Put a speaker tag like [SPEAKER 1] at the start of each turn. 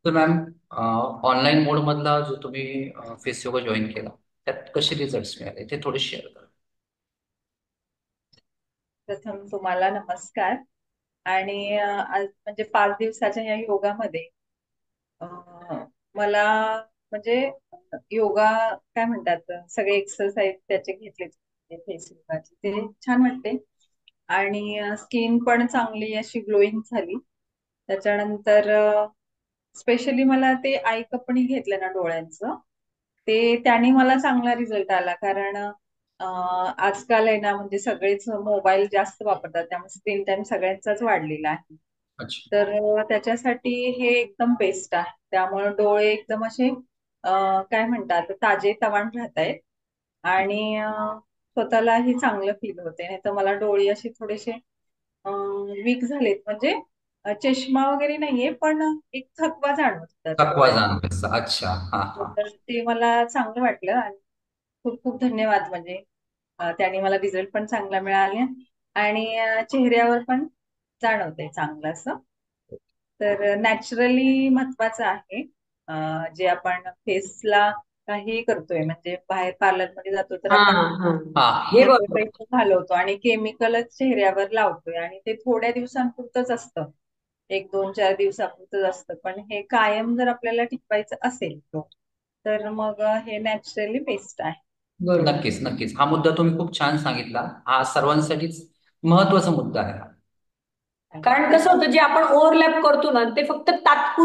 [SPEAKER 1] तर ma'am, online मोड मधला जो तुम्ही फेस योगा जॉईन केला, त्यात कसे रिझल्ट्स मिळाले ते थोडे शेअर करा.
[SPEAKER 2] प्रथम तुम्हाला नमस्कार. आणि आज म्हणजे 5 दिवसाच्या या योगामध्ये अ, मला म्हणजे योगा काय म्हणतात, सगळे एक्सरसाइज त्याचे घेतले फेस योगाचे, ते छान वाटते. आणि स्किन पण चांगली अशी ग्लोईंग झाली. त्याच्यानंतर स्पेशली मला ते आय कपणी घेतलं ना डोळ्यांचं, ते त्याने मला चांगला रिझल्ट आला. कारण आजकाल आहे ना, म्हणजे सगळेच मोबाईल जास्त वापरतात, त्यामुळे स्क्रीन टाइम सगळ्यांचाच वाढलेला आहे.
[SPEAKER 1] अच्छा.
[SPEAKER 2] तर त्याच्यासाठी हे एकदम बेस्ट आहे. त्यामुळे डोळे एकदम असे काय म्हणतात, ताजे तवान राहत आहेत. आणि स्वतःलाही चांगलं फील होते. नाही तर मला डोळे असे थोडेसे वीक झालेत. म्हणजे चष्मा वगैरे नाहीये, पण एक थकवा जाणवत होता त्या
[SPEAKER 1] थकवा
[SPEAKER 2] डोळ्यात.
[SPEAKER 1] जाणवायचा. अच्छा, हा हा.
[SPEAKER 2] तर ते मला चांगलं वाटलं आणि खूप खूप धन्यवाद. म्हणजे त्याने मला रिझल्ट पण चांगला मिळाला आणि चेहऱ्यावर पण जाणवतंय चांगलं असं. तर नॅचरली महत्वाचं आहे. जे आपण फेसला काही करतोय, म्हणजे बाहेर पार्लरमध्ये जातो तर
[SPEAKER 1] हा
[SPEAKER 2] आपण
[SPEAKER 1] हा हा, हे
[SPEAKER 2] भरपूर
[SPEAKER 1] बरोबर.
[SPEAKER 2] पैसे घालवतो आणि केमिकलच चेहऱ्यावर लावतोय, आणि ते थोड्या दिवसांपुरतंच असतं. 1, 2, 4 दिवसापुरतंच असतं. पण हे कायम जर आपल्याला टिकवायचं असेल तर मग हे नॅचरली बेस्ट आहे.
[SPEAKER 1] बरोबर. नक्कीच नक्कीच, हा मुद्दा तुम्ही खूप छान सांगितला. हा सर्वांसाठीच महत्वाचा मुद्दा आहे.
[SPEAKER 2] थँक्यू.
[SPEAKER 1] कारण कसं होतं, जे आपण ओव्हरलॅप करतो ना, ते फक्त तात्पुरतं